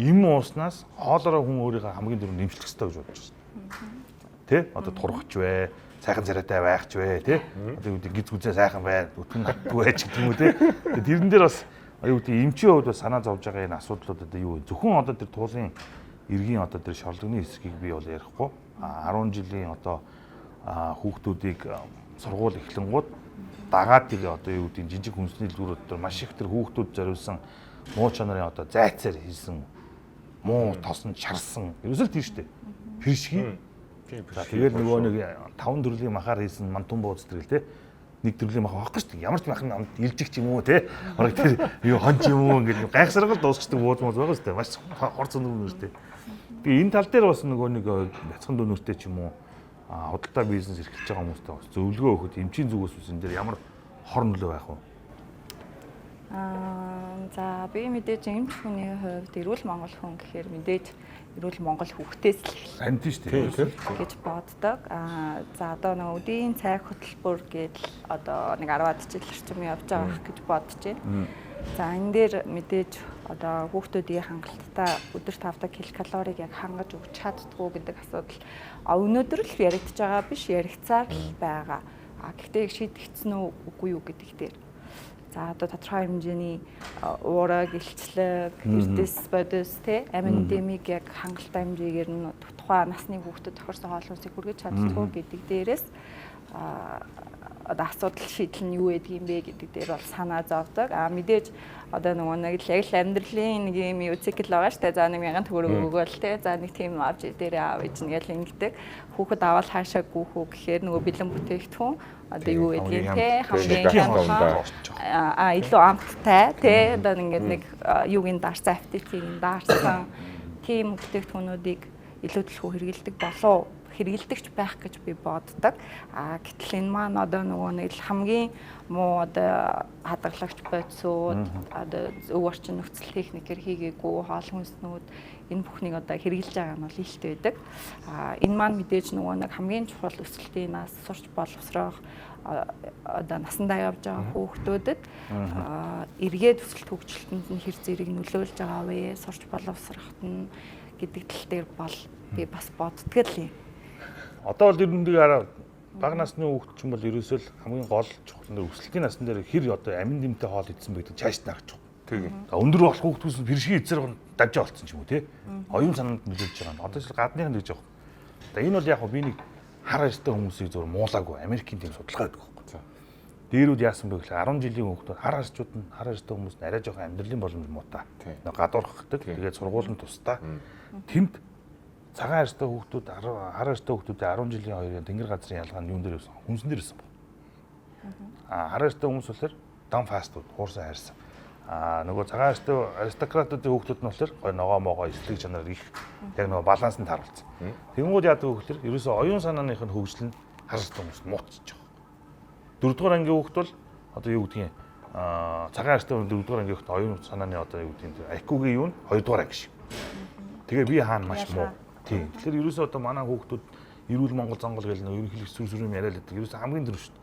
Им ууснаас хоолороо хүн өөрийгөө хамгийн дөрөв нэмшлэх хэрэгтэй гэж бодож байна. Тэ? Одоо турхч вэ? Сайхан царайтай байх ч вэ? Тэ? Одоо юу гэдэг гиз гүзээ сайхан бай, өтгөн натгүй байж гэх юм уу тэ? Тэрэн дээр бас юу гэдэг эмчийн хувьд бас санаа зовж байгаа энэ асуудлууд одоо юу вэ? Зөвхөн одоо тэр туулын эргийн одоо тэр шорлогны хэсгийг би бол ярихгүй. 10 жилийн одоо хүүхдүүдийг сургууль эхлэнгууд дагаад тэр одоо юу гэдэг жижиг хүнсний дэлгүүрүүд дээр маш их тэр хүүхдүүд зориулсан муу чанарын одоо зайцаар хийсэн муу тосон шарсан ерөөсөө тийм шүү дээ. Пиршги. Тэгээд нөгөө нэг 5 төрлийн махаар хийсэн мантун бууз төрөл те. Нэг төрлийн мах авахгүй шүү дээ. Ямар ч мах нь илжих ч юм уу те. Орог тэр юу хон ч юм уу ингээд гайхсаргал дуусчдаг бууз мууз байгаа шүү дээ. Маш хор зөнөр шүү дээ. Би энэ тал дээр бас нөгөө нэг бяцхан дөнөртэй ч юм уу худалдаа бизнес эрхэлж байгаа хүмүүстэй бас зөвлөгөө өгөхөд эмчийн зүгээс үс энэ дээр ямар хор нөлөө байх вэ? За би мэдээж эмч хүний хувьд эрүүл Монгол хүн гэхээр мэдээж эрүүл Монгол хүүхдээс л амт шүү дээ гэж боддог. За одоо нэг өдийн цайг хөтөлбөр гэдэл одоо нэг 10-аад жил орчим явж байгаа гэж бодож байна. За энэ дээр мэдээж одоо хүүхдүүдийн хангалттай өдөр 5 ккал яг хангаж өгч чаддгүй гэдэг асуудал өнөөдөр л яригдж байгаа биш, яригцаар л байгаа. Гэхдээ яг шийдэгдсэн үү үгүй юу гэдэг дээр. За одоо тодорхой хэмжээний уураа гэлцлэг, эрдэс бодис те амин эндемик яг хангалттай хэмжээгээр нь тухайн насны хүүхдэд тохирсон хоол хүнсийг хүргэж чаддгүй гэдэг дээрээс одоо асуудал шийдэл нь юу гэдэг юм бэ гэдэг дээр бол санаа зовдог. Мэдээж одоо нөгөө нэг яг л амьдралын нэг юм цикл байгаа шүү дээ. За 1,000 төгрөг өгөөл те. За нэг тийм авч дээрээ аав ээж нэгэл ингэдэг. Хүүхэд аваад хаашаа гүйхүү гэхээр нөгөө бэлэн бүтээгдэхүүн одоо юу гэдгийг те хамгийн илүү амттай те одоо ингээд нэг юугийн дарсан аппетитийн дарсан тийм бүтээгдэхүүнүүдийг илүү төлхөө хэрэгэлдэг болов хэрэгэлдэгч байх гэж би боддог. Гэтэл энэ маань одоо нөгөө нэг хамгийн муу одоо хадгалагч бодисууд одоо зөв орчин нөхцөл техникээр хийгээгүй хоол хүнснүүд энэ бүхнийг одоо хэрэгжилж байгаа нь бол илт байдаг. Энэ маань мэдээж нөгөө нэг хамгийн чухал өсөлтийн нас сурч боловсрох одоо насандаа явж байгаа хүүхдүүдэд эргээд өсөлт хөгжилтөнд нь хэр зэрэг нөлөөлж байгаа вэ? Сурч боловсроход нь гэдэг тал дээр бол би бас боддог л юм. Одоо бол ерөнхийдөө бага насны хүүхд ч юм бол ерөөсөө л хамгийн гол чухал нь өсөлтийн насны дээр хэр одоо амин дэмтэй хоол идсэн бэ гэдэг цааш наагч. Тийм. Өндөр болох хүүхдүүс пиршги эзэр давжаа болцсон ч юм уу тий. Оюун санаанд нөлөөлж байгаа нь. Одоо жишээ гадныхан гэж байгаа. Одоо энэ бол яг би нэг хар ажтай хүмүүсийг зөвөр муулаагүй Америкийн тийм судалгаа гэдэг байхгүй. Дээрүүд яасан бэ гэхээр 10 жилийн хүүхдүүд хар ажчууд нь хар ажтай хүмүүс нь арай жоохон амьдралын боломж муутай. Гадуурхдаг. Тэгээд сургуулийн тусдаа тэмд цагаан арьстай хүүхдүүд хар арьстай хүүхдүүдээ 10 жилийн хоёрын тэнгэр газрын ялгаа нь юун дээр байсан? Хүнсэн дээр байсан. Хар арьстай хүмүүс болохоор дан фастууд хуурсан хайрсан. Нөгөө цагаан арьстай аристократуудын хүүхдүүд нь болохоор гой ногоо могоо эслэг чанар их яг нөгөө балансанд харуулсан. Тэнгүүд яадаг вэ гэхээр ерөөсөө оюун санааных нь хөгжил нь хар арьстай хүмүүст муутчих жоох. 4-р ангийн хүүхд бол одоо юу гэдгийг цагаан арьстай 4-р ангийн хүүхд оюун санааны одоо юу гэдгийг IQ-гийн юу нь 2-р анги шиг. Тэгээ би хаана маш муу. Тийм. Тэгэхээр ерөөсөө одоо манай хүүхдүүд эрүүл Монгол зонгол гэл нөө ерөнхийдөө сүр сүрийн яриа л гэдэг. Ерөөсөө хамгийн дөрөв шүү дээ.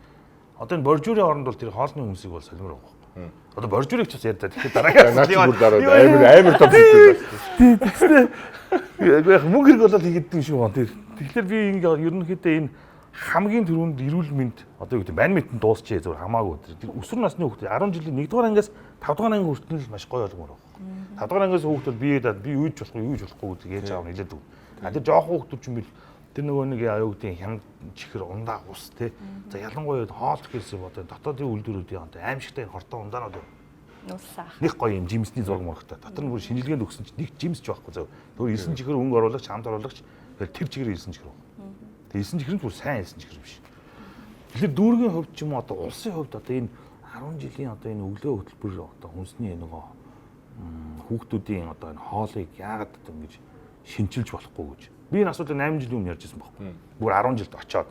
Одоо энэ боржүүрийн оронд бол тэр хоолны хүмүүсийг бол солимор байгаа. Одоо боржүүрийг ч бас ярьдаа. Тэгэхээр дараагийн амар топ хийдэг. Тийм. Яг мөнгө хэрэг болоод хийгээдсэн шүү гоо. Тэгэхээр би ингээ ерөнхийдөө энэ хамгийн түрүүнд эрүүл мэнд одоо юу гэдэг байн мэдэн дуусчээ зөв хамаагүй. Өсвөр насны хүүхд 10 жилийн 1-р ангиас 5-р анги хүртэл маш гоё ойлгомоор байна. 5-р ангиас хүүхдүүд би үйж болохгүй юу гэдэг яаж аав нэлээд үг. Тэр жоохон хүүхдүүд ч юм бил тэр нөгөө нэг юу гэдэг хям чихэр ундаа ус те. За ялангуяа хоол гэхээс одоо дотоодын үйлдвэрүүдийн одоо аимшигтай хортон ундаанууд нуусаах. Нэг гоё юм жимсний зураг мөрөгтэй. Дотор нь бүр шинжилгээнд өгсөн чинь нэг жимс ч байхгүй зав. Тэр 9 чихэр өнгө оруулагч хамт оруулагч тэр чигээр 9 чихэр байна. Тэгээ 9 чихэр нь бүр сайн 9 чихэр биш. Тэгэхээр дүүргийн хувьд ч юм уу одоо улсын хувьд одоо энэ 10 жилийн одоо энэ өглөө хөтөлбөр одоо хүнсний нөгөө хүүхдүүдийн одоо энэ хоолыг яагаад одоо ингэж шинчилж болохгүй гэж. Би энэ асуудлыг 8 жилийн өмнө ярьжсэн байхгүй. Бүр 10 жилд очоод.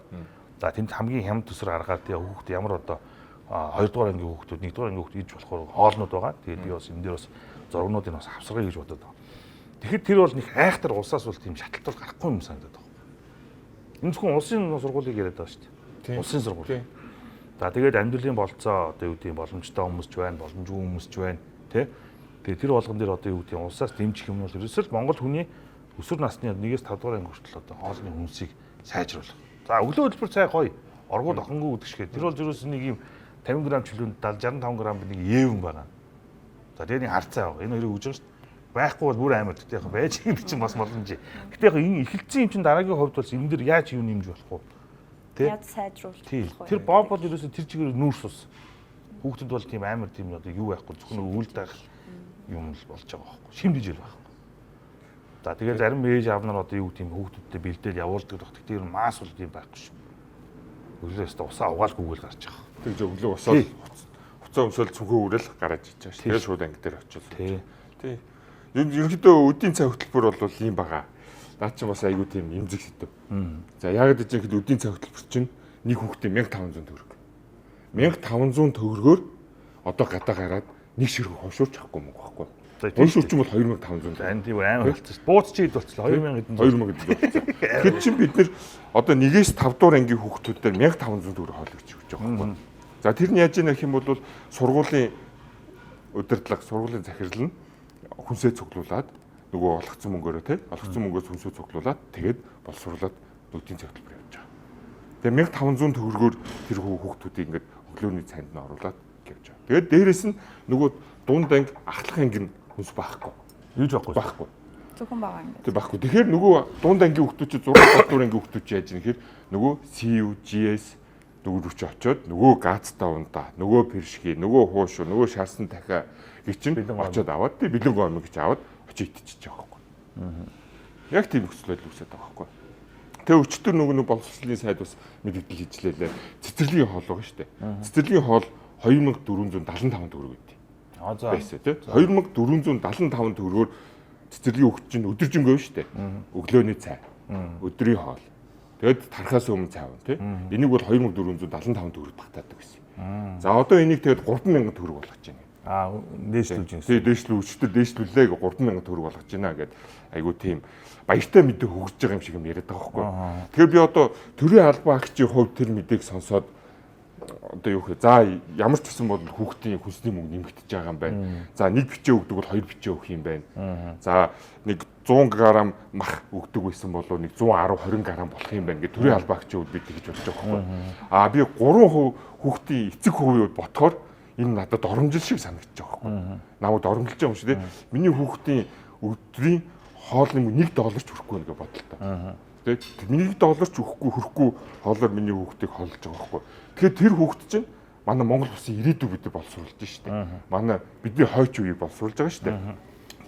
За тэнд хамгийн хямд төсөр аргаар тэгээ хүүхд ямар одоо 2-р ангийн хүүхдүүд 1-р ангийн хүүхд иж болохоор хоолнууд байгаа. Тэгээд би бас энэ дээр бас зургнуудыг бас авсаргая гэж бодоод байна. Тэгэхэд тэр бол нэг айхтар улсаас бол тийм шатлал гарахгүй юм санагдаад байна. Энэ зөвхөн улсын сургуулийг яриад байгаа шүү дээ. Улсын сургууль. За тэгээд амьдралын болцоо одоо юу гэдэг боломжтой хүмүүс ч байна, боломжгүй хүмүүс ч байна, тэ. Тэгээ тэр болгон дээр одоо юу гэдэг нь улсаас дэмжих юм бол ерөөсөө Монгол хүний өсвөр насны 1-ээс 5 дугаар анги хүртэл одоо хоолны хүнсийг сайжруулах. За өглөө хөтөлбөр цай гоё. Оргууд охингүй гэдэг шиг. Тэр бол ерөөсөө нэг юм 50 г чөлөөнд 65 г нэг ээвэн байгаа. За тэгээ нэг хар цай байгаа. Энэ хоёрыг үжиж шүү дээ. Байхгүй бол бүр амар гэдэг яг байж байгаа чинь бас боломж. Гэтэ яг энэ эхэлсэн юм чинь дараагийн хувьд бол энэ дэр яаж юу нэмж болохгүй. Тэ? Яаж сайжруулах вэ? Тэр бомб бол ерөөсөө тэр чигээр нүүрс ус. Хүүхдэд бол тийм амар тийм одоо юу байхгүй зөвхөн үйл даах юм л болж байгаа байхгүй. Шимдэж ил байхгүй. За тэгээ зарим ээж аав нар одоо юу тийм хүүхдүүдтэй бэлдээл явуулдаг гэх тэгэхээр маас бол тийм байхгүй шүү. Өглөөс усаа угаалгүйгээр гарч байгаа. Тэгж өглөө усаад хуцаа өмсөөл цүнхөө үрэл гараад ичж байгаа шүү. Тэгээд шууд анги дээр очил. Тий. Ерөнхийдөө өдийн цай хөтөлбөр бол ийм байгаа. Наад чинь бас айгүй тийм эмзэг сэдв. За яагаад гэж ихэд өдийн цай хөтөлбөр чинь нэг хүүхдээ 1500 төгрөг. 1500 төгрөгөөр одоо гадаа гараад нэг ширхэг хошуурч авахгүй мөнгө байхгүй. Хошуурч юм бол 2500. Энэ тийм амар болчихсон. Бууц чийд болчихлоо 2000 эдэн. 2000 эдэн болчихсон. Тэгэхээр чинь бид нэр одоо 1-ээс 5 дугаар ангийн хүүхдүүдээр 1500 төгрөг хоол өгч өгч байгаа байхгүй. За тэр нь яаж яах юм бол сургуулийн удирдлага, сургуулийн захирал нь хүнсээ цуглуулад нөгөө олгцсон мөнгөөрөө тий олгцсон мөнгөөс хүнсээ цуглуулад тэгээд боловсруулад нүдийн цай хөтөлбөр явуулж байгаа. Тэгээд 1500 төгрөгөөр тэр хүүхдүүдийг ингээд өглөөний цайнд нь оруулаад явж байгаа. Тэгээд дээрэс нь нөгөө дунд анги ахлах анги нь хүнс байхгүй. Юуж байхгүй. Зөвхөн байгаа юм. Тэг байхгүй. Тэгэхээр нөгөө дунд ангийн хүүхдүүд чи 6 дугаар ангийн хүүхдүүд чи яаж юм гэхээр нөгөө CU, GS нөгөө рүү чи очиод нөгөө газтаа ундаа, нөгөө пэршги, нөгөө хуушуу, нөгөө шарсан дахиа гэж чинь очиод аваад тий бэлэнг омиг гэж аваад очиж идчихэж байгаа байхгүй. Яг тийм нөхцөл байдал үүсэж байгаа байхгүй. Тэгээ өчтөр нөгөө боловсролын сайд бас мэдээлэл хийжлээ. Цэцэрлэгийн хоол байгаа шүү дээ. Цэцэрлэгийн хоол 2475 төгрөг гэдэг. За. Байсан тий 2475 төгрөгөөр цэцэрлэгийн хөвч чинь өдөржингөө шүү дээ. Өглөөний цай, өдрийн хоол. Тэгээд тархаас өмнө цай авна тий. Энийг бол 2475 төгрөг багтаадаг гэсэн. За одоо энийг тэгээд 3000 төгрөг болгож байна. Дээшлүүлж юм. Тэгээ өчтөр дээшлүүлээ 3000 төгрөг болгож байна гэд айгуу тийм баяртай мэдээ хөгжиж байгаа юм шиг юм яриад байгаа байхгүй. Тэгэхээр би одоо төрийн албан агчийн хувьд тэр мэдээг сонсоод одоо юу гэхээр за ямар ч гэсэн бол хүүхдийн хүнсний мөнгө нэмэгдэж байгаа юм байна. За нэг бичээ өгдөг бол хоёр бичээ өгөх юм байна. За нэг 100 г мах өгдөг байсан бол нэг 110 20 г болох юм байна гэж төрийн албан агчийн хувьд би тэгж бодож байгаа байхгүй. Би 3% хүүхдийн эцэг хувийн хувьд ботхоор энэ надад доромжил шиг санагдаж байгаа байхгүй. Намайг доромжилж байгаа юм шиг тийм. Миний хүүхдийн өдрийн хоолны $1 ч хүрэхгүй гэж бодлоо. Тэгээд $1 ч хүрэхгүй хоолоор миний хүүхдийг хоолж байгаа байхгүй. Тэгэхээр тэр хүүхд чинь манай Монгол улсын ирээдүй бид боловсруулж штэ. Манай бидний хойч үеийг боловсруулж байгаа штэ.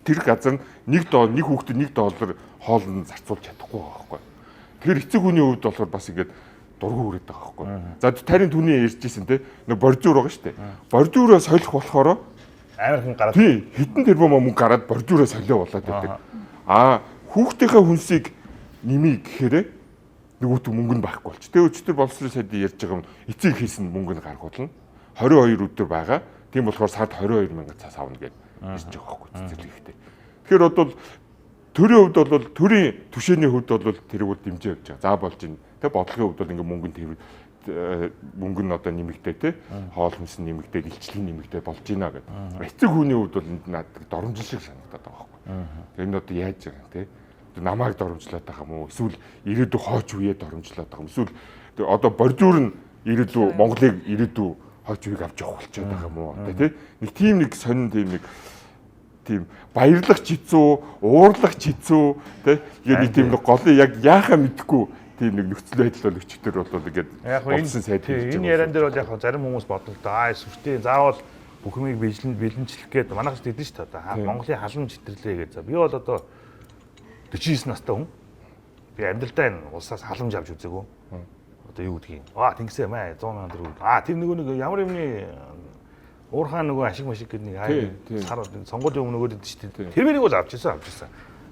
Тэр газар нэг хүүхдэд $1 хоолнд зарцуулж чадахгүй байгаа байхгүй. Тэгэхээр эцэг хүний хувьд болохоор бас ингэж дургу хүрээд байгаа байхгүй. За тарийн түүний ярьжсэн те нэг бордюр байгаа штэ. Бордюроо солих болохоор амархан гараад тий хитэн тэрбум мөнгө гараад бордюроо солио болоод байдаг. Хүүхдийнхээ хүнсийг нэмий гэхээр нөгөөт мөнгө нь байхгүй болч. Тэгээ өчтөр боловсрол сайдын ярьж байгаа юм эцэг хийсэн мөнгө нь гаргуулна. 22 өдөр байгаа. Тийм болохоор сард 22,000 цаас авна гэж хэлж байгаа байхгүй цэцэрлэгтэй. Тэгэхээр одоо төрийн хувьд бол төрийн түвшээний хувьд бол тэрийг бол дэмжиж явж байгаа. За болж байна. Тэгээ бодлогын хувьд бол ингээ мөнгө нь одоо нэмэгдээ те хоол хүнс нэмэгдээ илчлэг нэмэгдээ болж байна гэдэг. Эцэг хүний хувьд бол энд надад доромжил шиг санагдаад байгаа байхгүй. Тэгээ энэ одоо яаж байгаа те намайг доромжлоод байгаа юм уу? Эсвэл ирээдүйн хойч үеэ доромжлоод байгаа юм. Эсвэл одоо бордюр нь ирээдүйн Монголыг ирээдүйн хойч үеийг авч явах болчиход байгаа юм уу? Одоо тий нэг тийм нэг сонин тийм баярлах хэцүү, уурлах хэцүү тий нэг тийм нэг голын яг яахаа мэдэхгүй тийм нэг нөхцөл байдал бол өчтөр бол ингээд болсон сайд хийж байгаа. Энэ яриан дээр бол яг зарим хүмүүс бодлоо да сүртэй заавал бүх юмыг бэлэнчлэх гээд манайх ч хэлсэн шүү дээ. Монголын халуун читрэрлээ гэж. Би бол одоо 49 настай хүн. Би амьдралдаа энэ улсаас халамж авч үзээгүй. Одоо юу гэдгийг. Тэнгисээ маа 100,000 төгрөг. Тэр нэг ямар юмны уурхаа нөгөө ашиг машиг гэдэг нэг сар сонгуулийн өмнө өгөөд идэж шүү дээ. Тэр мэрийг бол авч ирсэн.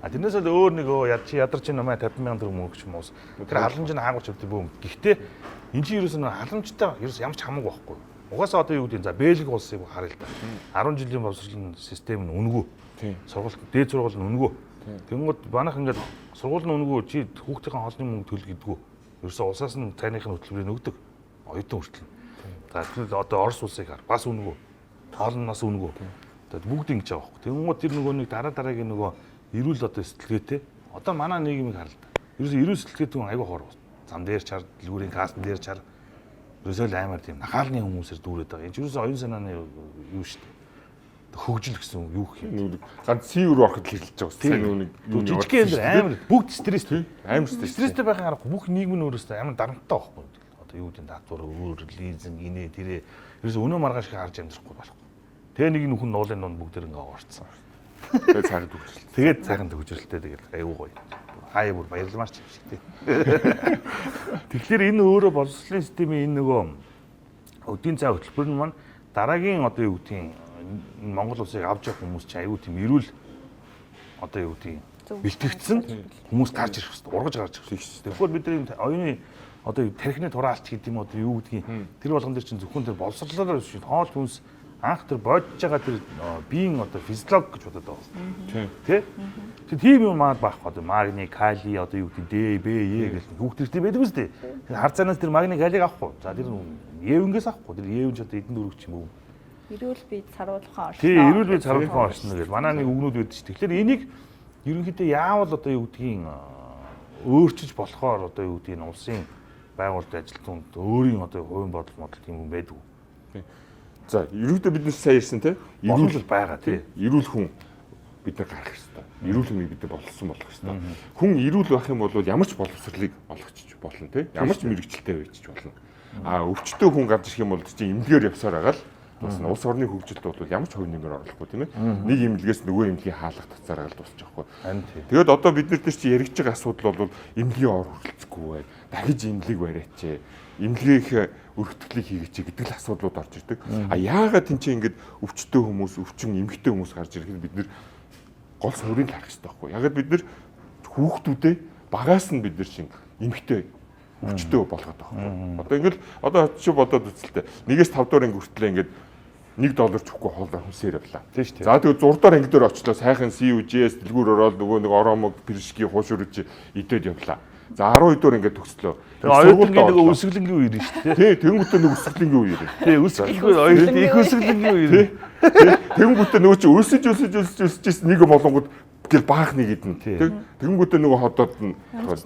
Тэрнээс л өөр нэг ядарч ин маа 50,000 төгрөг мөнгө ч юм уу. Тэр халамж нь хаагуулж өгдөг бөөм. Гэхдээ энэ чинь ерөөс нь халамжтай ерөөс ямар ч хамаагүй байхгүй. Угаасаа одоо юу гэдэг за Бэлэг улсыг харъя л да. 10 жилийн боловсролын систем нь үнэгүй. Сургууль дээд сургууль нь үнэгүй. Тэнгууд банах ингээд сургуулийн үнэгүй чи хүүхдийн хоолны мөнгө төл гэдгүү. Ерөөсөө улсаас нь цайныхын хөтөлбөрийг өгдөг. Оюутан хүртэл. За тэгэхээр одоо Орос улсыг хар бас үнэгүй. Хоол нь бас үнэгүй. Тэгээд бүгд ингэж байгаа байхгүй. Тэнгууд тэр нөгөө нэг дараагийн нөгөө эрүүл одоо сэтгэлгээтэй. Одоо манай нийгмийг харал. Ерөөсөө эрүүл сэтгэлгээтэй хүн аягүй хор. Зам дээр чар, дэлгүүрийн каастн дээр чар. Ерөөсөө л аймаар тийм нахаалны хүмүүсээр дүүрээд байгаа. Энэ ерөөсөө оюун санааны юу шүү дээ. Хөгжил гэсэн юу гэх юм. Ганц сүүр ороход хэлж байгаа. Сайн нүг жижигхэн дээр амар бүгд стресс амар стресстэй байхын аргагүй бүх нийгэм нь өөрөөсөө амар дарамттай байхгүй. Одоо юу гэдэг татвар өөр лизинг инээ тэрэ ерөөсөө өнөө маргааш их харж амьдрахгүй болохгүй. Тэгээ нэг нөхөн нуулын дунд бүгд ингээ орцсон. Тэгээд цаагт хөгжил. Тэгээд цаагт хөгжрэлтэй тэгэл аюу гоё. Хаяа бүр баярламаар ч юм шиг тий. Тэгэхээр энэ өөрөө боловсролын системийн энэ нөгөө өдийн цай хөтөлбөр нь маань дараагийн одоо юу гэдгийг Монгол улсыг авч явах хүмүүс чинь аюу тийм эрүүл одоо юу гэдгийг бэлтгэгдсэн хүмүүс гарч ирэх хэрэгтэй, ургаж гарч ирэх хэрэгтэй. Тэгэхээр бидний оюуны одоо тархины тураалч гэдэг юм одоо юу гэдгийг тэр болгон дээр чинь зөвхөн тэр боловсрлолоор биш хоол хүнс анх тэр бодож байгаа тэр биеийн одоо физиолог гэж бодоод байгаа. Тэ? Тийм юм маад байхгүй одоо магний, кали одоо юу гэдэг Д, Б, Е гэх хүүхдэртэй байдаг үстэй. Хар цаанаас тэр магний, калиг авахгүй. За тэр Е-нгээс авахгүй. Тэр Е-н ч одоо эдэн дөрөв ч юм уу. Эрүүл биед саруулхан оршно. Тийм, эрүүл биед саруулхан оршно гэж манай нэг үгнүүд байдаг шүү дээ. Тэгэхээр энийг ерөнхийдөө яавал одоо юу гэдгийг өөрчилж болохоор одоо юу гэдгийг улсын байгууллагын ажилтнууд өөрийн одоо хувийн бодол модал тийм юм байдаг. За, ерөөдөө бид нар сайн ярьсан те. Эрүүл байгаа тий. Эрүүл хүн бид нар гарах хэрэгтэй. Эрүүл хүнийг бид нар боловсон болгох хэрэгтэй. Хүн эрүүл байх юм бол ямар ч боловсролыг олгочих болно те. Ямар ч мэрэгчлээ байж болно. Өвчтөө хүн гарч ирэх юм бол чинь эмнэлгээр явсаар байгаа л тусна. Улс орны хөгжилд бол ямар ч хувь нэмэр оруулахгүй тийм ээ. Нэг эмнэлгээс нөгөө эмнэлгийн хаалгах тацаараа л дуусчих واخгүй. Тэгээд одоо бид нар дээр чи яригч байгаа асуудал бол эмнэлгийн ор хүрэлцэхгүй бай. Дахиж эмнэлийг бариач. Эмнэлгийнх өргөтгөлийг хийгээч гэдэг л асуудлууд орж ирдэг. Яагаад тэнцээ ингэж өвчтөө хүмүүс, өвчин эмгтэй хүмүүс гарч ирэхэд бид нэр гол суурийг харах хэрэгтэй байхгүй. Ягаад бид нэр хүүхдүүдээ багаас нь бид нар шин эмгтэй өвчтөө болгоод байгаа. Одоо ингээл одоо чи бодоод үзэлтэй. 1-5 доор ингэ хүртлээ ингээд $1 ч өгөхгүй хоолоор хүмсээр явлаа. Тийм шүү дээ. За тэгээд 6 доор анги дээр очлоо сайхан CUG-с дэлгүүр ороод нөгөө нэг оромог пиршгийн хуушурж идээд явлаа. За 12 доор ингээд төгслөө. Оюутнын нэг өсөглөнгийн үе ирнэ шүү дээ. Тий, тэнгуүтээ нэг өсөглөнгийн үе ирнэ. Тий, өсөглөнгийн оюутны их өсөглөнгийн үе ирнэ. Тэнгуүтээ нөгөө чи өсөж нэг болонгод гэл баахныг идэн. Тэнгуүтээ нөгөө ходоод нь.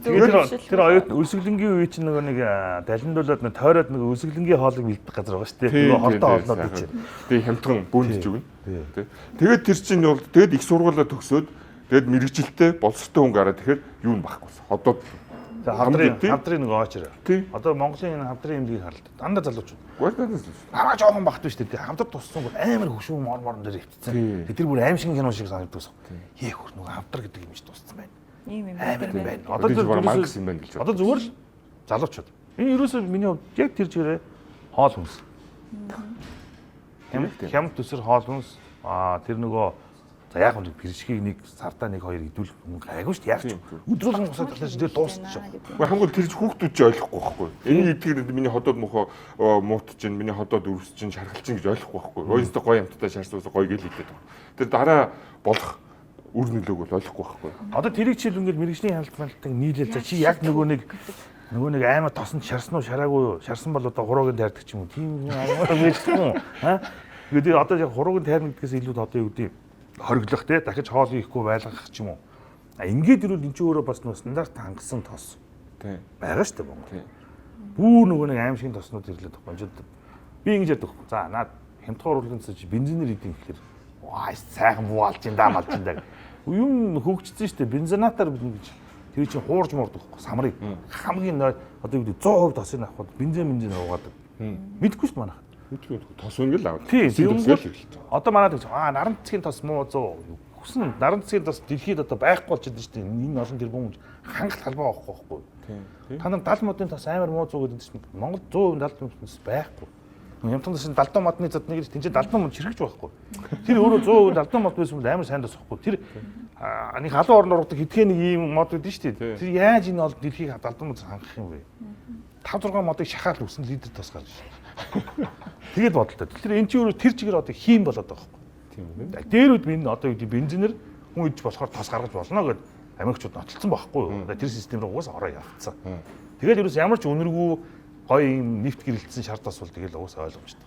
Тэр оюутны өсөглөнгийн үе чинь нөгөө нэг далиндуулаад нэг тойроод нэг өсөглөнгийн хоолыг бэлдэх газар байгаа шүү дээ. Нөгөө хортой хоолнууд чинь. Тий, хямдхан бүүндж өгнө. Тэгээд тэр чинь бол тэгээд их сургуулаа төгсөөд тэгээд мэрэгжилтэй боловсртой хүн гараад тэгэхээр юу нь багхгүй. Ходоод хавдрын нэг очроо. Одоо Монголын хавдрын эмнэлгийг харалт. Дандаа залуучууд. Хараа жоохон багт биш дээ. Хавдар туссан бол амар хөшүүн морморн дээр хөвтсөн. Тэр бүр аим шиг кино шиг санагддаг. Ээ хөр нөгөө хавдар гэдэг юм шиг туссан байна. Ийм юм байна. Одоо зүгээр мангас юм байна гэж. Одоо зүгээр л залуучууд. Энэ ерөөсөө миний хувьд яг тэр жирээ хоол хүнс. Хямд төсөр хоол хүнс. Тэр нөгөө за яг нэг пиршгийг нэг сартаа 1-2 идүүл айгүй шүү дээ. Яг ч өдрөөлөн гусаад талаар дээр дуусчих. Хамгийн тэр хүүхдүүд ч ойлгохгүй байхгүй. Энийг идгээр миний ходоод мохоо муут чинь миний ходоод өрс чинь шархалч чинь гэж ойлгохгүй байхгүй. Өөстө гоё амттай шарсуусаа гоё гэл идэв. Тэр дараа болох үр нөлөөг бол ойлгохгүй байхгүй. Одоо тэрийг чил ингээл мэрэгжлийн хяналтыг нийлээл за чи яг нөгөө нэг аймаа тосонд шарсан уу шараагүй шарсан бол одоо хуруугийн тайрдаг ч юм уу. Тийм аймаа мэдэхгүй. Тэгээд одоо яг хуруугийн тайрнагдгээс илүү одоо юу гэдэг хориглох те дахиж хоол ихгүй байлгах ч юм уу. Ингээд ирвэл энэ ч өөрөө бас нөө стандарт хангасан тос. Тийм. Байгаа шүү дээ Монгол. Бүү нөгөө нэг аим шиг тоснууд ирлээд байгаа. Би ингэж яддаг. За наад хямдхан урлагийн цэж бензинээр идэв гэхээр ваа сайхан бууалж ин даа малж ин даа. Юм хөгжсөн шүү дээ. Бензинатаар ингэж тэр чинь хуурж мордог самрыг хамгийн одоо юу гэдэг 100% тосыг авах бензин уугадаг. Мэдгүй шүү дээ манайх. Тос үнгэл аваад. Тийм. Одоо манайд наран цэгийн тос муу 100 хүснэ наран цэгийн тос дэлхийд одоо байхгүй болчиход байна шүү дээ. Энэ олон тэрбум хангалт халбаа авахгүй байхгүй. Та нар 70 модын тос амар муу 100 гэдэг чинь Монгол 100% 70 модын тос байхгүй. Хямдхан тос 70 модны зад нэг тэнцээ 70 мод чирэгч байхгүй. Тэр өөрөө 100% 70 мод байсан бол амар сайн тос байхгүй. Тэр нэг халуун орн ургадаг хэдхэн нэг ийм мод гэдэг шүү дээ. Тэр яаж энэ ол дэлхийг 70 мод хангах юм бэ? 5-6 модыг шахаад үсэн лидер тос гарч ирсэн. Тэгээд бодолтой. Тэгэхээр эн чинь өөрөө тэр чигээр одоо хийм болоод байгаа байхгүй. Тийм үү. Дээр үд минь одоо юу гэдэг бензинээр хүн идж болохоор тос гаргаж болно гэд Америкчууд нотлцсон байхгүй юу. Тэр систем рүү угаасаа ороо явцсан. Тэгээд ерөөс ямар ч үнэргүй гоё юм нефт гэрэлтсэн шар тос бол тэгэл угаасаа ойлгомжтой.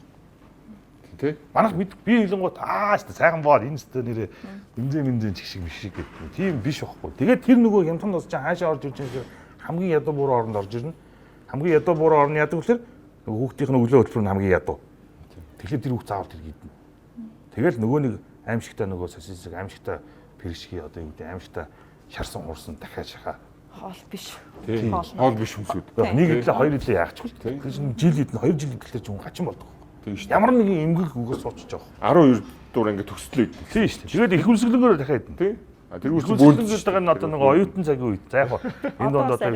Тий. Манайх би хэлэнгуут шүү дээ сайхан боод энэ шүү дээ нэрээ бензин чиг шиг гэдэг. Тийм биш байхгүй. Тэгээд тэр нөгөө хямдхан тус чинь хаашаа орж ирж байгаа хамгийн ядуу буруу оронд орж ирнэ. Хамгийн ядуу буруу орны ядаг гэхээр нөгөө хүүхдийн өглөө хөтөлбөр нь хамгийн ядуу. Тэгэхээр тэр хүүхд заавал тэр гиднэ. Тэгэл нөгөө нэг аимшигтай нөгөө сосисыг аимшигтай пиршги одоо юу гэдэг аимшигтай шарсан хурсан дахиад шахаа. Хоол биш. Хоол биш хүмүүсүүд. Нэг хэлээ хоёр хэлээ яах ч вэ? Тэр чинь жил эдэн 2 жил гэхэлэр ч хүн хачин болдог. Тийм шүү. Ямар нэгэн эмгэг үгээс суучж байгаа. 12 дугаар ингээд төгслөө. Тийм шүү. Тэгээд их үлсгэлэнгөөр дахиад эдэн. Тий. Тэр үлсгэлэнгөөр байгаа нь одоо нэг оюутан цагийн үед. За яг энэ донд одоо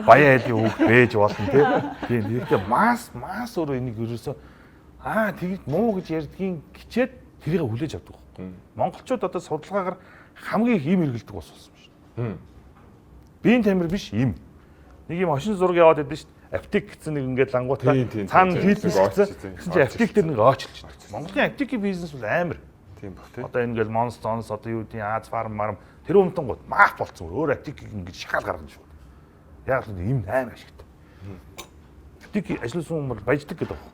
баяа айлын хүүхд бэж болно тий. Тийм. Тэгэхээр мас өөрөө энийг ерөөсөө тэгж муу гэж ярьдгийн гिचээд тэрийг хүлээж авдаг. Монголчууд одоо судалгаагаар хамгийн их им эргэлдэг болсон шүү. Биеийн тамир биш им. Нэг юм хошин зураг яваад байдсан шүү. Аптек гэсэн нэг ингээд лангуутаа цаана хийлээс гэсэн чинь аптек дээр нэг очилж байна. Монголын аптекийн бизнес бол амар. Тийм баг тий. Одоо энэ ингээл Monstons одоо юу гэдэг Аз фарм марм тэр өмтөнгүүд маах болцсон. Өөр аптекийг ингээд шахаал гаргана шүү. Яг л им амар ашигтай. Аптек ажилласан хүмүүс бол баяждаг гэдэг байна.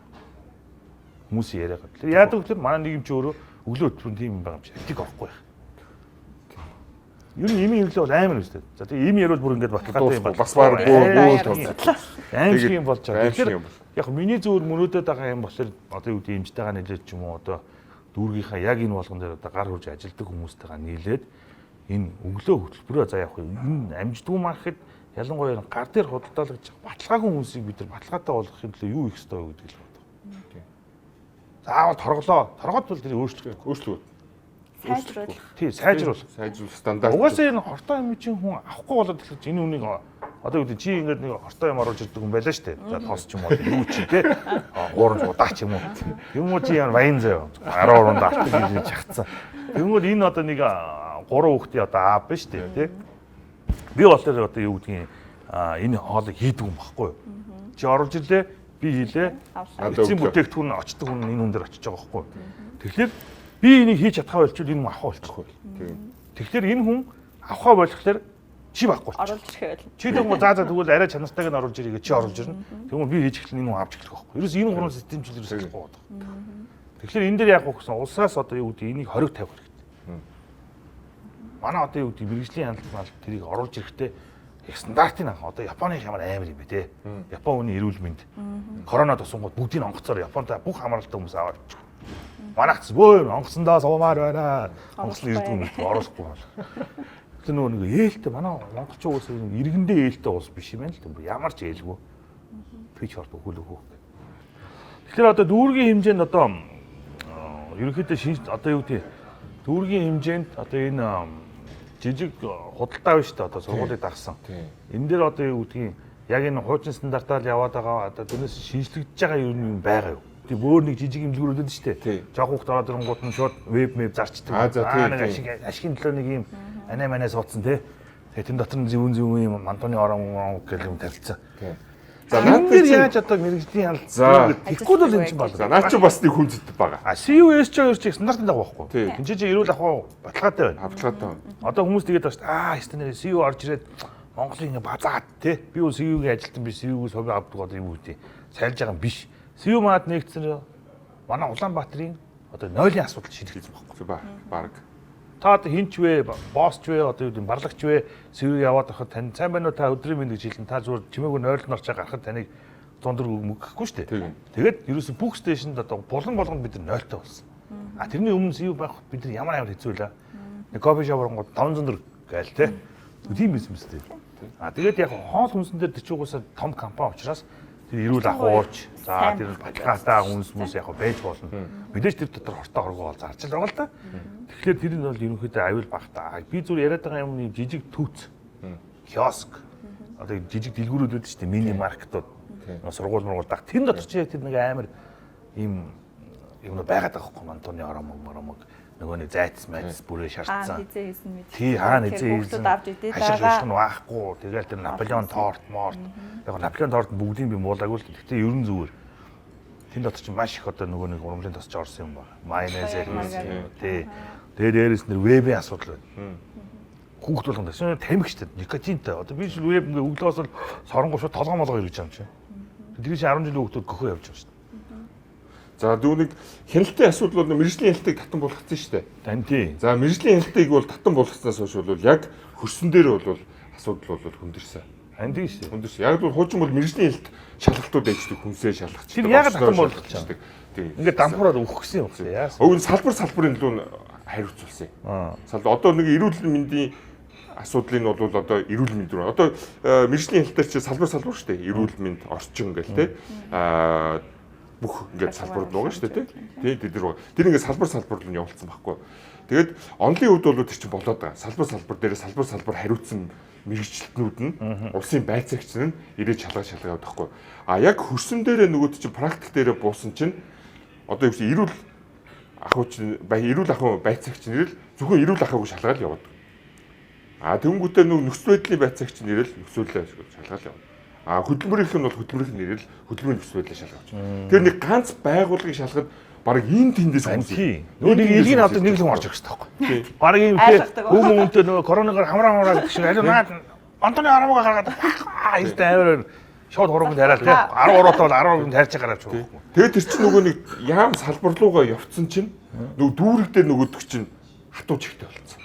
Хүмүүс яриагаа. Тэр яадаг гэвэл манай нэг юм чи өөрөө өглөө өдрөнд тийм юм байгаа юм чи. Аптек орохгүй байх. Юу нэг имийн хэрэглээ бол амар өстэй. За тэгээ имийн ярил бүр ингээд баталгаатай юм бол бас баар бөө томцоо. Аим шиг юм болж байгаа. Тэгэхээр яг миний зөвөр мөрөөдөд байгаа юм болохоор одоо юу гэдэг имжтэйгээ нийлээд ч юм уу одоо дүүргийнхаа яг энэ болгон дээр одоо гар хурж ажилдаг хүмүүстэйгээ нийлээд энэ өглөө хөтөлбөрөө за явах энэ амждгүй маркет ялангуяа гар дээр худалдаалж баталгаагүй хүмүүсийг бид нар баталгаатай болгохын тулд юу хийх ёстой вэ гэдэг л байна. Заавал торгоод бол тэр өөрчлөлт. Сайжруулах. Тий, сайжруулах стандарт. Угаасаа энэ хортой юм чинь хүн авахгүй болоод тэгэхээр энэ үнийг одоо үүдээ чи ингээд нэг хортой юм оруулж ирдэг хүн байлаа шүү дээ. За тоос ч юм уу юу чи те. Гуурж удаа ч юм уу. Юм уу чи ямар баян заяа. 13-нд автыг хийж чагцсан. Тэгмүүд энэ одоо нэг 3 хүүхдийн одоо аав биш үү те. Би болохоор одоо юу гэдгийг энэ хоолыг хийдэг юм баггүй юу. Чи оруулж ирлээ, би хийлээ. Эцсийн бүтээгдэхүүн очдог хүн энэ хүн дээр очиж байгаа байхгүй юу. Тэгэхээр би энийг хийж чадхаа болчихвол энэ хүн авах болчихгүй. Тэгэхээр энэ хүн авахаа болохоор чи байхгүй болчих. Оруулж ирэх байл. Чи тэгвэл за тэгвэл арай чанартайг нь оруулж ирээ чи оруулж ирнэ. Тэгвэл би хийж эхлэн энэ хүн авч эхлэх байхгүй. Ерөөс энэ гурван системчил ерөөс болохгүй байна. Тэгэхээр энэ дээр яг гэсэн улсаас одоо юу гэдэг энийг хориг тавих хэрэгтэй. Манай одоо юу гэдэг мэрэгжлийн хяналтанд тэрийг оруулж ирэхдээ их стандартын анх одоо Японы ямар амар юм бэ те. Япон хүний эрүүл мэнд. Корона тусангууд бүгдийг онгоцоор Японд бүх хамааралтай хүмүүс аваад ирчих. Манайх бөө онгоцсондоо сувмаар байна. Онгоцлог ирдэг юм оруулахгүй бол. Тэр нөгөө нэг ээлтэй манай монголчууд уус иргэндээ ээлтэй уус биш юм байна л дээ. Ямар ч ээлгүй. Пич хорт өгүүлэхүү. Тэгэхээр одоо дүүргийн хэмжээнд одоо ерөнхийдөө одоо юу гэдэг дүүргийн хэмжээнд одоо энэ жижиг худалдаа биш та одоо сургуулийг дагсан. Энэ дээр одоо юу гэдгийг яг энэ хуучин стандартаар яваад байгаа одоо тэрнээс шинжлэгдэж байгаа юм байгаа юу? Тэг бөөр нэг жижиг имлгүүрүүд дээ шүү дээ. Жохоо хот ороод ирэнгууд нь шууд веб зарчдаг. Нэг ашигын төлөө нэг юм анаа суудсан тий. Тэгээ тэн дотор нь зүүн юм мантууны орон гэх юм тавьчихсан. За наад яаж одоо мэрэгжлийн хяналт тэгэхгүй бол юм чинь байна. За наад чи бас нэг хүн зэт байгаа. CUS-ч чи стандартын дагуу байхгүй. Тин чи эрүүл ахуй баталгаатай байна. Баталгаатай байна. Одоо хүмүүс тэгээд байна шүү дээ. CU орж ирээд Монголын базаад тий. Би бол CU-гийн ажилтан би CU-гээс хобби авдаг одоо юм үгүй. Сайлж байгаа юм биш. CU маад нэгдсэн манай Улаанбаатарын одоо нойлын асуудал шийдэгдсэн байхгүй. Баг. Та одоо хинч вэ, боссч вэ, одоо юу гэм барлагч вэ, CU яваад ахад тань сайн байна уу та өдрийн мэнд гэж хэлэн та зүгээр чимээгүй нойлон орчоо гарахад таныг 100 мөгөхгүй шүү дээ. Тэгээд ерөөсөн бүх стейшнд одоо булан болгонд бид нар 0-той болсон. А тэрний өмнө CU байх бид нар ямар хэцүү лээ. Нэг кофе шоп оронгууд 500 гээл те. Тийм бизнес дээ. А тэгээд яг хоол хүнсэн дээр төчүүгөөсөө том компани учраас тэр эрүүл ахууч за тэр баталгаатай хүнс яг байж болно. Мэдээж тэр дотор хортой хоргоо бол зарж л байгаа л да. Тэгэхээр тэр нь бол ерөнхийдөө аюул багтаа. Би зүгээр яриад байгаа юм жижиг түүц. Киоск. Одоо жижиг дэлгүүрүүд үүдэж штэ мини маркетууд. Сургууль даг. Тэр дотор чи тэр нэг амар ийм юм байгаад байгаа хгүй мантууны оромог нөгөө нэг зайц майц бүрээ шаардсан. Хизээ хийсэн мэт. Тий хаана хизээ хийсэн. Авч идээ байгаа. Ашиг нь waахгүй. Тэгэл тэр Наполеон торт морт. Яг Наполеон торт бүгдийг би муулаагүй л гэхдээ ерөн зүгээр. Тэн дотор чи маш их одоо нөгөө нэг урамлын тосч орсон юм байна. Майонез тий. Тэгээ дээрээс нэр вебийн асуудал байна. Хүүхд болгонд шинэ тамхичтэй никотинтай. Одоо би л веб ингээ өглөөс л соронгоо шууд толгоо молгоо ирж байгаа юм чи. Тэр чинь 10 жилийн хүүхдүүд гөхөө явж байгаа шүү дээ. За дүүнийг хяналтын асуудал бол мэрэгжлийн хяналтыг татан болгоцсон шүү дээ. Тань тий. За мэрэгжлийн хяналтыг бол татан болгоснаас хойш бол яг хөрсөн дээр бол асуудал бол хүндэрсэн. Тань тий шүү. Хүндэрсэн. Яг бол хуучин бол мэрэгжлийн хяналт шалгалтууд ээждэг хүнсээ шалгацдаг. Тэр ягаад татан болгочихдаг? Тийм. Ингээд дампуураад өгөх гэсэн юм байна. Яасан? Өвн салбарын лүү хариуцуулсан юм. Одоо нэг эрүүл мэндийн асуудлыг нь бол одоо эрүүл мэнд рүү. Одоо мэрэгжлийн хяналтаар чи салбар шүү дээ. Эрүүл мэнд, орчин гэл те. Бүх ингээд салбарууд байгаа шүү дээ тий. Тэр ингээд салбар руу явуулсан байхгүй. Тэгээд онлын үед бол тэр чинь болоод байгаа. Салбар дээр салбар хариуцсан мэрэгчлэтнүүд нь улсын байцаагч нь ирээд шалгаад яваад байхгүй. А яг хөрсөн дээрээ нөгөөд чинь практик дээрээ буусан чинь одоо юу гэсэн эрүүл ахуй байцаагч нэрэл зөвхөн эрүүл ахуйг шалгаад яваад. А тэнгуүтээ нөхцөл байдлын байцаагч нэрэл нөхцөлөө шалгаад яваад. А хөдөлмөрийнх нь бол хөдөлмөрийн нэрэл хөдөлмөрийн нөхцөл байдлыг шалгаж байна. Тэр нэг ганц байгууллагыг шалгахад баг ийм тэндээс үнсий. Нөгөө нэг илгийн авдаг нэг л хүн орж ирэх хэрэгтэй байхгүй. Баг ийм өмнөдөө нөгөө коронавигоор хамраа гэх шиг аль наад Антоны арамга гаргаад ирдэ аваар шууд хуруунд тариал тий 13-т бол 12-нд тарьж гараач байгаа. Тэгээд тэр чинь нөгөө нэг яам салбар руугаа явцсан чинь нөгөө дүүрэг дээр нөгөөдөг чинь хатуу чигтэй болсон.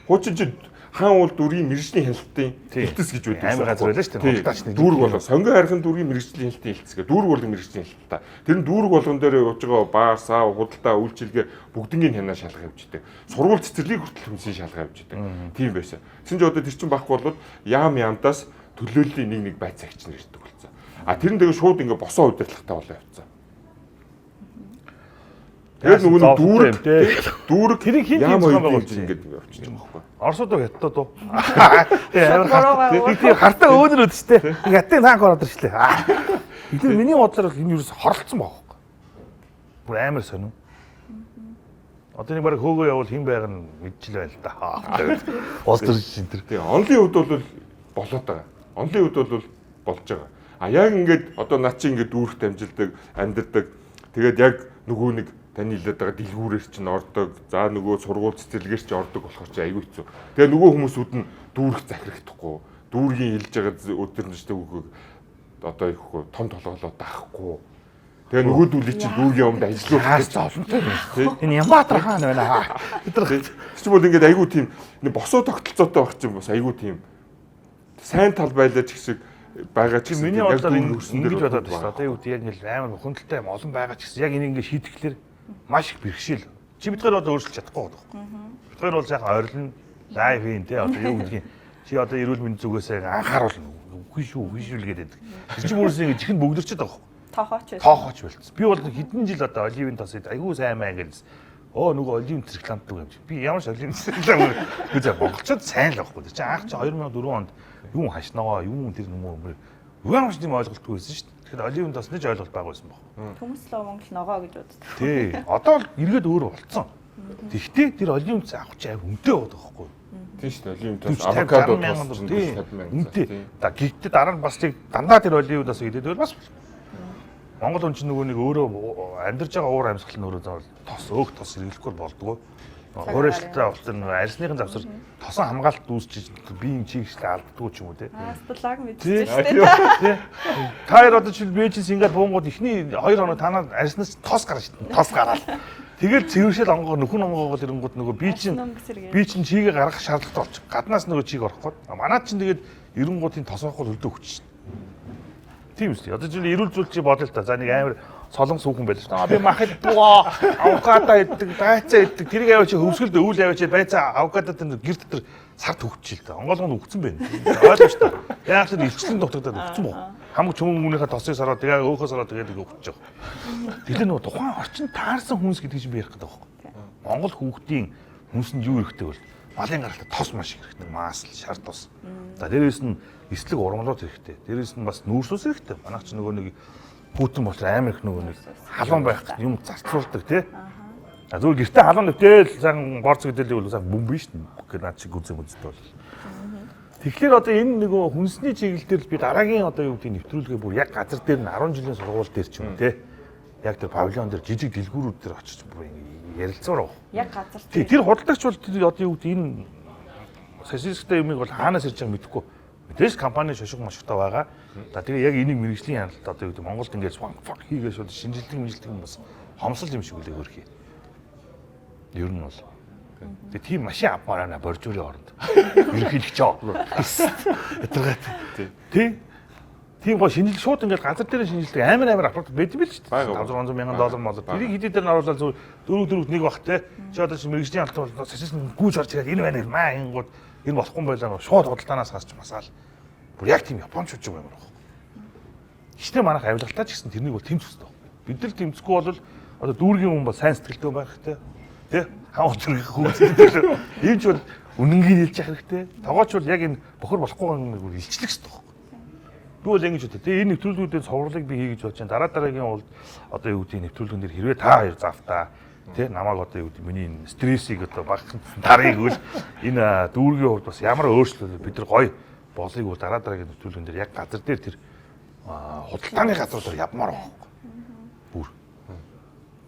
Хуучин чинь хаан уул дүрийн мэрэгжлийн хяналтын хэлтэс гэж байдаг. Амар газар байлаа шүү дээ. Хултаачны дүүрэг болоо. Сонгон хайрхан дүргийн мэрэгжлийн хяналтын хэлтэс гэ. Дүүрэг болон мэрэгжлийн хяналтаа. Тэр нь дүүрэг болгон дээр явж байгаа баар, сав, худалдаа, үйлчилгээ бүгднийг хянаа шалгах явж идэг. Сургууль цэцэрлэгийг хүртэл хүнсийн шалгах явж идэг. Тийм байсан. Тэгсэн чинь одоо тэр чинь багх болоод яамдаас төлөөллийн нэг байцаагч нар ирдэг болсон. А тэр нь тэгээ шууд ингээ босоо удирдлагатай болоо явцсан. Тэгээд нөгөө дүүрэг тэрийг хин яам зохион байгуулж байгуулж ингээд явчихж байгаа байхгүй. Оросууд хятад уу. Тэгээд хартаа өөнөр өд штэ. Хятадын танк ороод ирчлээ. Эдгээр миний бодлоор бол энэ юу ч хоролцсон байгаа байхгүй. Бүр амар сонин. Одоо нэг баг хөөгөө явал хэн байг нь мэдчихэл байл та. Улс төр шин тэр. Тэгээ онлын үед бол болоод байгаа. Онлын үед бол болж байгаа. А яг ингээд одоо над чи ингээд дүүрэх дамжилдаг, амьддаг. Тэгээд яг нөгөө нэг таны хэлээд байгаа дэлгүүрээр чинь ордог. За нөгөө сургууль цэцэрлэгээр чинь ордог болохоор чи аягүй хэцүү. Тэгээ нөгөө хүмүүсүүд нь дүүрэх захирахдахгүй. Дүүргийн хэлж байгаа өдөрнөштэй үгийг одоо их том толголоо даахгүй. Тэгээ нөгөөдүүлээ чи дүүргийн өмнөд ажиллах зовлонтой байна. Энэ Ямбатар хаан байна. Тэр чинь бол ингээд аягүй тийм босоо тогтолцоотой байх чинь бас аягүй тийм сайн тал байлаа ч гэсэн байгаа ч гэсэн миний бодлоор ингэж бодоод байна. Одоо юу гэдэг яг нэг амар хөндлөлтэй юм олон байгаа ч гэсэн яг энийг ингэ шийдэхлээр маш их бэрхшээл. Чи бидгээр одоо өөрчилж чадахгүй байна. Бидгээр бол сайхан ойрлно лайв хийн те одоо юу гэдгийг чи одоо эрүүл мэндийн зүгээс анхааруулна. Үгүй шүү гэдэг. Тэр чинь өөрөөсөө ингэ чихэнд бөгдөрчөд байгаа юм. Тоохооч болчихсон. Би бол хэдэн жил одоо оливын тосыг айгүй сайн маа гэж нөгөө оливын рекламдаг юм чи. Би ямар ч оливын реклам гэж монголчууд сайн л байхгүй. Чи анх чи 2004 онд юм хашнагаа юм тэр юм ямар ч тийм ойлголтгүй байсан шүү дээ. Тэгэхээр оливын тос нэг ойлголт байгаа байсан баг. Хүмүүс л Монгол ногоо гэж боддог. Тий. Одоо л эргээд өөр болцсон. Тэгтээ тэр оливын тос авах чи үнэтэй байдаг байхгүй. Тийм шүү дээ. Оливын тос авокадо тос үнэтэй. Да гэхдээ дараа нь бас тийг дандаа тэр оливын тос гэдэг бол бас Монгол хүн чинь нөгөө нэг өөрөө амьдарч байгаа уур амьсгал нь өөрөө тос тос хэрэглэхгүй болдгоо. Хуурайлттай болсон арьсныхын завсар тосон хамгаалалт үүсчиж биеийн чигшлээ алддгүй ч юм уу те. Стулаг мэдчихэж штэ. Та хоёр одоо жишээл Бээжин Сингапур буунгууд ихний 2 хоног танаа арьснаас тос гарна штэ. Тос гараад. Тэгэл цэвэршэл онгоо нөхөн онгоогоо ирэнгууд нөгөө би чин чигээ гаргах шаардлагатай болчих. Гаднаас нөгөө чиг орохгүй. Манайд чин тэгээд ирэнгуудын тос авахгүй хөлдөө хүч. Тийм үстэй. Одоо жишээл эрүүл зүйл чи бодъё л та. За нэг амар солон сүүхэн байл шүү дээ. Би махад бугаа авокадо иддэг, байцаа иддэг. Тэрийг аваач хөвсгөлд өвөл аваач байцаа авокадо тэр гэр дотор сард хөвчил та. Онгоолгонд өгцөн байна. Ойлгож та. Яг л илчлэн дутагдаад өгцөн боо. Хамаг чөмөн өмнөхөө тосыг сараад тэгээ өөхөө сараад тэгээд өгч байгаа. Тэгэхээр нөгөө тухайн орчин таарсан хүнс гэдэг чинь би ярих гэдэг байхгүй. Монгол хүүхдийн хүнсэнд юу хэрэгтэй бол малын гаралтай тос маш их хэрэгтэй. Маасл, шар тос. За дээрээс нь эслэг ургамлууд хэрэгтэй. Дээрээс нь бас нүүрс ус хэрэгтэй. Манайх ч нөгөө нэг хүүтэн болохоор амар их нөгөө нэг халуун байх юм зарцуулдаг тий. А зүгээр гэртээ халуун нэвтэл сайн борц гэдэлийг бол сайн бөмбөн шүү дээ. Гэхдээ наад чи гүзээ мүзтэй бол. Тэгэхээр одоо энэ нөгөө хүнсний чиглэлээр би дараагийн одоо юу гэдэг нэвтрүүлгээ бүр яг газар дээр нь 10 жилийн сургууль дээр ч юм тий. Яг тэр павильон дээр жижиг дэлгүүрүүд дээр очиж бүр ярилцсан руу. Яг газар тий. Тэр худалдагч бол одоо юу гэдэг энэ сосистэй юмыг бол хаанаас ирж байгааг мэдэхгүй. Мэдээж компани шошго мошготой байгаа. За тэгээ яг энийг мэрэгжлийн хяналт одоо юу гэдэг Монголд ингээд фак хийгээс бол шинжилдэг юм бас хомсол юм шиг үлээ хөрхий. Ер нь бол. Тэгээ тийм машин авмаар байна боржуурийн оронд. Ерөнхийлөгч аа. Ятаргат. Тий. Тийм гоо шинжил шууд ингээд газар дээр шинжилдэг амар аппарат байдаг л шүү дээ. 500 мянган доллар молоо. Тэрийг хэдий дээр нь оруулаад зөв 4 нэг бах те. Чи одоо чи мэрэгжлийн алт бол сашис гүйж орж ирээд энэ байна маа ингууд энэ болохгүй юм байлаа шууд худалдаанаас гарч масаал. Бүр яг тийм японочч юм байна. Хичнээн манайх авилгалтаа ч гэсэн тэрнийг бол тэмцэх хэрэгтэй. Бид нар тэмцэхгүй бол одоо дүүргийн хүн бол сайн сэтгэлтэй байх хэрэгтэй. Тэ? Хаан утрах хүүхдтэй. Ийм ч бол үнэнгийн хэлж явах хэрэгтэй. Тогооч бол яг энэ бохор болохгүй юм илчлэх хэрэгтэй. Би бол ингэж боддог. Тэгээ энэ нэвтрүүлгүүдийн цовруулыг би хий гэж бодож байна. Дараагийн улд одоо юу гэдэг нэвтрүүлгэн дээр хэрвээ та хоёр завтаа тий намайг одоо юу гэдэг миний стрессийг одоо багахын дарыг үл энэ дүүргийн хувьд бас ямар өөрчлөлт бид нар гоё болыг бол дараагийн нэвтрүүлгэн дээр яг газар дээр тэр худалдааны газруудаар явмаар байгаа. Бүр.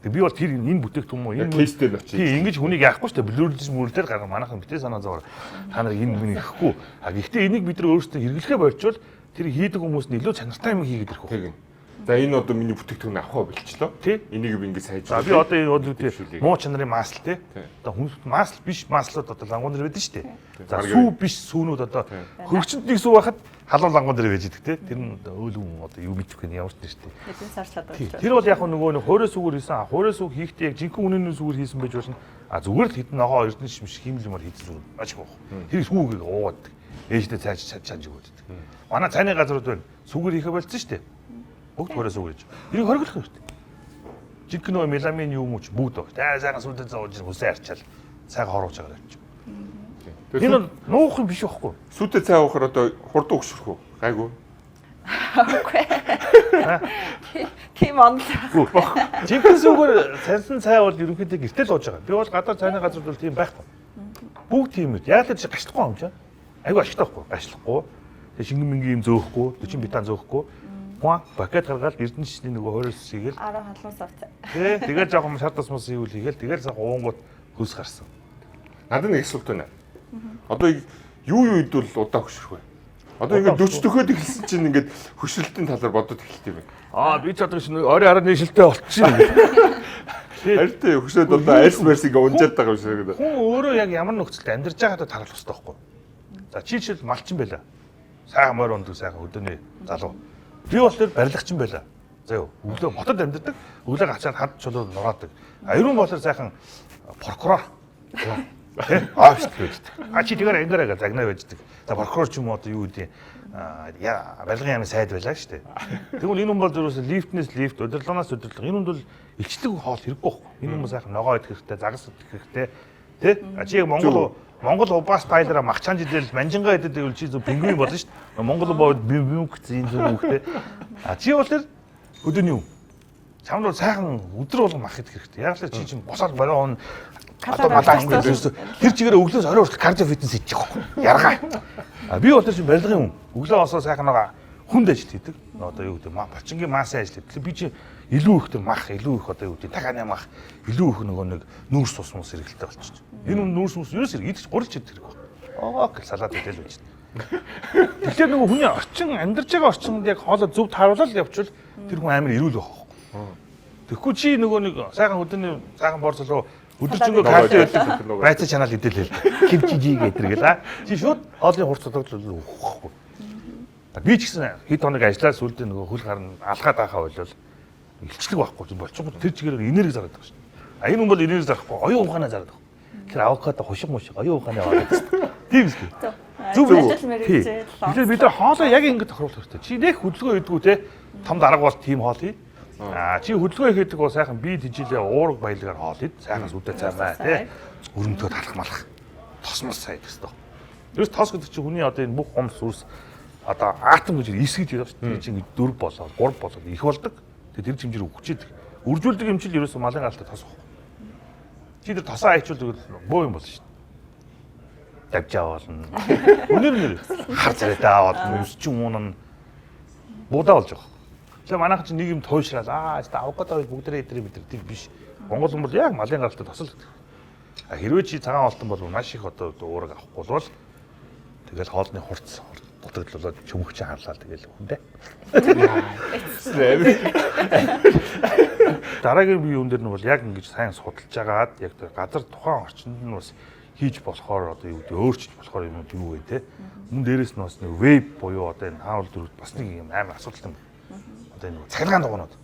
Тэгээ би бол тэр энэ бүтээгдэхүүн муу энэ кейс дээр очиж. Тий ингэж хүнийг яахгүй шүү дээ. Блюрэлж мөрөлдөр гарга манайхан битээ санаа зовоор та нарыг энэ миний ихгүй. А гэхдээ энийг бид нар өөрсдөө хэрэглэхэ болчвол тэр хийдэг хүмүүс нь илүү чанартай юм хийгээд ирэх үү. За энэ одоо миний бүтээгдэхүүн авах болчихлоо. Энийг би ингэ сайжруулах. За би одоо энэ бол муу чанарын масл тий. Одоо хүмүүс масл биш маслууд одоо лангуун дээр байдаг шүү дээ. За сүү биш сүүнүүд одоо хөгчөнд нэг сүү байхад халуун лангуун дээр байж идэг тий. Тэр нь өөлгөн одоо юу мэдэх вэ ямар ч тийм шүү дээ. Эдийн сар чадвар. Тэр бол яг нөгөө нэг хуурай сүгээр хийсэн. Хуурай сүг хийхдээ яг жинхэнэ үнэний сүгээр хийсэн байж болно. А зүгээр л хитэн ногоо эрдэнэ шимш хиймэл юмар хийсэн зүг маш их байна. Тэр сүгийг уугаад ээждээ цааж чадж өгөөд. Манай цайны газрууд байна. Сүгээр хийхэ болцсон шүү дээ. Бүгд хуурай сүг гэж. Энийг хориглох хэрэгтэй. Жинхэнэ нөгөө меламин юм уу ч бүгд байна. Сайхан сүлдэн зоож хүсээ арчаал сайхан хоруулж байгаа юм чи. Энэ бол нуух юм биш байхгүй. Сүтэ цай уухаар одоо хурдан өгшөрөх үү? Гайгүй. Окей. Тийм онл. Жинхэнэ сүгээр цайсан цай бол ерөнхийдөө гэртэл ууж байгаа. Би бол гадаад цайны газрууд бол тийм байхгүй. Бүгд тийм үү. Яг л чи гашлахгүй юм чи. Айгу ашигтай байхгүй. Гашлахгүй. Тэгээ шингэн мэнгийн юм зөөхгүй, 40 битан зөөхгүй. Хүн пакет гаргаад эрдэнэ шишний нөгөө хоороос хийгээл. 10 халуун савц. Тий, тэгээд жоохон шат тосмос хийвэл хийгээл. Тэгээд цаг уунгууд хөлс гарсан. Надад нэг асуулт байна. Одоо юу үед бол удаа хөшрөх вэ? Одоо ингээд 40 төхөөд эхэлсэн чинь ингээд хөшрөлтийн талаар бодоод эхэлт юм байна. Би ч одоо орой хараа нийшэлтэй болчихсон юм. Харин тэ хөшрөөд одоо альс мерсиг унжаад байгаа юм шиг. Хүн өөрөө яг ямар нөхцөлд амьдарч байгаадаа таруулах хэрэгтэй байхгүй. За чи жишээл малчин байла. Сайхан морь ундаг сайхан өдөөний залуу. Би бол тэр барилгачин байла. За юу, өглөө хотод амьдардаг, өглөө гацаад хад чулуу нураадаг. Аюун болохоор сайхан прокурор. Офист байдаг. Чи тэгээр ангаараа загнаа байждаг. За прокурор ч юм уу одоо юу гэдэг барилгын яамны сайд байлаа шүү дээ. Тэгвэл энэ хүн бол зөвхөн лифтнээс лифт, удирдлагаас удирдлага. Энэ хүн бол илчлэг хоол хэрэггүй байхгүй. Энэ хүн сайхан ногоо идэх хэрэгтэй, загас идэх хэрэгтэй. Тэ? Чи яг Монгол убаас тайлера махчаан жилэл манжингаа идэд байвал чи зөв пингвин болно шүү дээ. Монгол бод бимк зин зөв үхтэй. Чи бол тэр өдөөний юм. Чамд бол сайхан өдөр болгон мах идэх хэрэгтэй. Яг л чи чинь босоод борион одоо малаа ингэж тэр чигээр өглөөс орой хүртэл кардио фитнес хийчих واخ. Яргаа. Би бол тэр чинь барилгын хүн. Өглөө босоо сайхан байгаа хүнд ажил хийдэг. Одоо юу гэдэг бочингийн массан ажил хийдэг. Би чи илүү их тэр мах, илүү их одоо юу гэдэг тахааны мах, илүү их нөгөө нэг нүүрс тус мус хэрэгэлтэй болчих. Энэ нүүрс мус ерөөс идэж гурилж идэх хэрэг байна. Гэх салаад идэл байж. Тэгэхээр нөгөө хүний орчин амьдарч байгаа орчинд яг хоолой зөв тааруулаад явуул тэр хүн амар эрүүл байх واخ. Тэгэхгүй чи нөгөө нэг сайхан өдөрний сайхан борцолоо өдөржингөө кардио идэх байцаа чанал идэл кимчижи гэдэргээл чи шууд хоолны хурц тогтлол өгөхгүй. Би ч гэсэн хэд хоног ажиллаад сүлдээ нөгөө хөл гарна алгаад байхаа болвол илчлэг байхгүй юм болчихгоо тэр чигээр энерги зараад байгаа шин. Энэ хүн бол энерги зарахгүй оюун ухаанаа зараад байгаа. Тэр авокадо хушиг мушиг оюун ухаанаа аваад байгаа. Тийм үстэй. Зүг үү. Тэгэхээр бид нар хоолоо яг ингэ тохируулах хэрэгтэй. Чи нэг хөдөлгөөн идэггүй те том дарга бол тийм хоол хий. Чи хөдөлгөөн хийдэг бол сайхан бие тэжилээ уурга баялагаар хоол ид. Сайхан сүдэ цаймаа те. Өрөмтөө талах малах. Тосмос сайн гэсэн. Ерөөс тос гэдэг чи хүний одоо энэ бүх хомс сүрс одоо атом гэж эсгэж байгаа шүү дээ. Чи ингэ 4 болоод 3 болоод их болдог. Тэр хэмжээр өгчээд үржүүлдэг юм чил ерөөсөө малын галтай тос واخ. Чи тэр тосоо хайчулдаг бөө юм болно шүү дээ. Давжаа болно. Өнөр хар царайтай болно. Үсч юм уун будаа болж байгаа. Тэгээ манайхан чи нэг юм туйшраад авокадо бүгдээ идрээ бид тийм биш. Монгол хүн бол яг малын галтай тосол гэдэг. Хэрвээ чи цагаан олтон бол маш их одоо уураг авахгүй бол тэгэл хоолны хурц дутагдлуулаад чөмөгч харлаа тэгэл хүндээ. дараагийн бие юун дээр нь бол яг ингэж сайн судалж агаад яг тэр газар тухайн орчинд нь бас хийж болохоор одоо юу гэдэг өөрчилж болохоор юм юу вэ те. Мөн дээрэс нь бас нэг веб буюу одоо энэ хаал дөрөвд бас нэг юм амар асуудалтай юм. Одоо энэ цахилгаан дугуйнууд.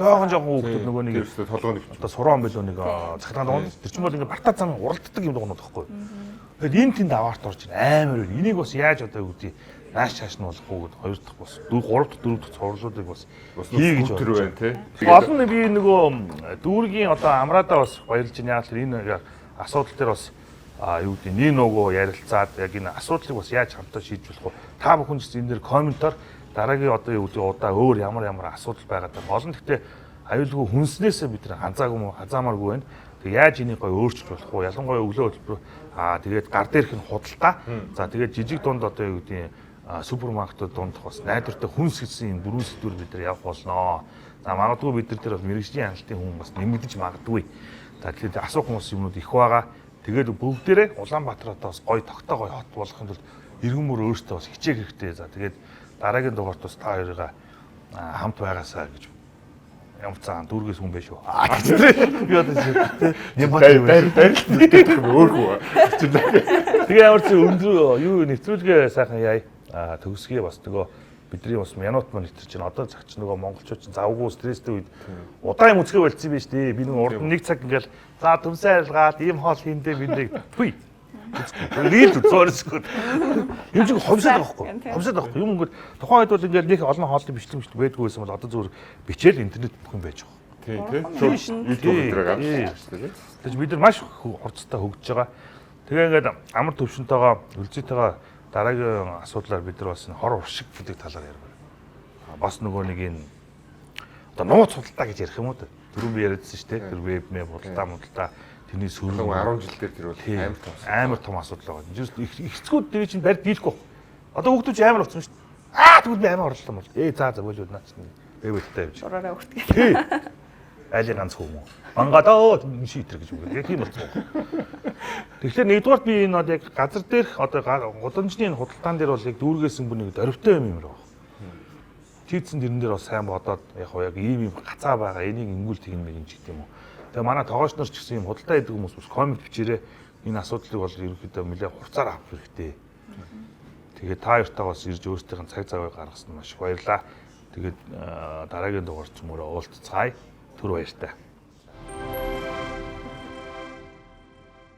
Жохон хүүхдүүд нөгөө нэг толгойн одоо суран билүү нэг цахилгаан дугуйн. Тэр чинь бол ингэ бартаа зам уралддаг юм дугуйнууд байхгүй. Тэгэхээр энэ тэнд аваарт орж амар өөр. Энийг бас яаж одоо юу гэдэг нааш чааш нь болохгүй гэд хоёр дахь бас 3 дахь 4 дахь цувралуудыг бас хийж төр байна тий. Олон нь би нөгөө дүүргийн одоо амраадаа бас баярлж байна. Яг л энэ асуудал дээр бас юу гэдэг нэг нөгөө ярилцаад яг энэ асуудлыг бас яаж хамтаа шийдвэрлэх вэ? Та бүхэн ч энэ дээр комментоор дараагийн одоо юу гэдэг удаа өөр ямар асуудал байгаад байна. Олон гэхдээ аюулгүй хүнснээсээ бид нар хазаамааргүй байна. Тэг яаж энийг гой өөрчилж болох вэ? Ялангуяа өглөө хөтөлбөр тэгээд гар дээрх нь худалдаа. За тэгээд жижиг дунд одоо юу гэдэг супермаркетууд дундх бас найдвартай хүнс гэсэн юм бүрэн сэдвэр бид нар явах болноо. За магадгүй бид нар дээр бас мэрэгжлийн хяналтын хүн бас нэмэгдэж магадгүй. За тэгээд асуух хүмүүс юмнууд их байгаа. Тэгээд бүгдээрээ Улаанбаатар одоо бас гой тогтоо гой хот болохын тулд иргэн мөр өөртөө бас хичээх хэрэгтэй. За тэгээд дараагийн дугаарт бас та хоёроо хамт байгаасаа гэж ямар цаан дүүргээс хүн биш үү? Би одоо өөрхөө. Тэгээ ямар ч өндөр юу нэвтрүүлгээ сайхан яа. Төгсгий бас нөгөө бидний бас минут маань нэтэрч байна. Одоо цагч нөгөө монголчууд чинь завгүй стресстэй үед удаан юм үзгээ болцсон юм байна шүү дээ. Би нэг урд нэг цаг ингээл за төмсөн арилгаад ийм хоол хийндээ би нэг хүй. Нийл зөөрсгөө. Юм чинь ховсоод байхгүй. Ховсоод байхгүй. Юм ингээд тухайн үед бол ингээд нэг олон хоолны бичлэг байдгүй байсан бол одоо зүгээр бичээл интернет бүх юм байж байгаа. Тий. YouTube дээр гарч ирсэн. Тэгэж бид нар маш хурцтай хөгжиж байгаа. Тэгээ ингээд амар төвшөнтэйгээ үлзийтэйгээ дараагийн асуудлаар бид нар бас хор уршиг гэдэг талаар ярив. Бас нөгөө нэг энэ одоо нууц худалдаа гэж ярих юм уу? Түрүүн би яриадсан шүү дээ. Тэр веб мэм худалдаа тэрний сөрөг 10 жил дээр тэр бол амар том асуудал байгаа. Эхцгүүд дээр чинь барьд дийлэхгүй. Одоо хүүхдүүд чинь амар болсон шүү дээ. Тэгвэл би амар орлоо мөн. За болоод наач вебтэй явж. Ураараа өгдөг. Айлын ганц хүмүүс. Ангадаа шийтэр гэж үг. Яг тийм болсон. Тэгэхээр нэгдүгээрт би энэ яг газар дээрх одоо гудамжны худалдаан дээр бол яг дүүргээс өмнө дөрвтэй юм байна. Тийцэн дэрэн дээр бас сайн бодоод яг ийм гацаа байгаа. Энийг ингүүл тэгнэ мэн ч гэдэг юм уу. Тэгээ манай тоогооч нар ч гэсэн юм худалдаа хийдэг хүмүүс бас коммент бичээрэй. Энэ асуудлыг бол ерөнхийдөө нэлээд хурцаар авах хэрэгтэй. Тэгээд та хоёртаа бас ирж өөрсдийнх нь цаг завыг гаргасан маш их баярлалаа. Тэгээд дараагийн дугаарч мөрөө уулзцаая. Түр баяртай.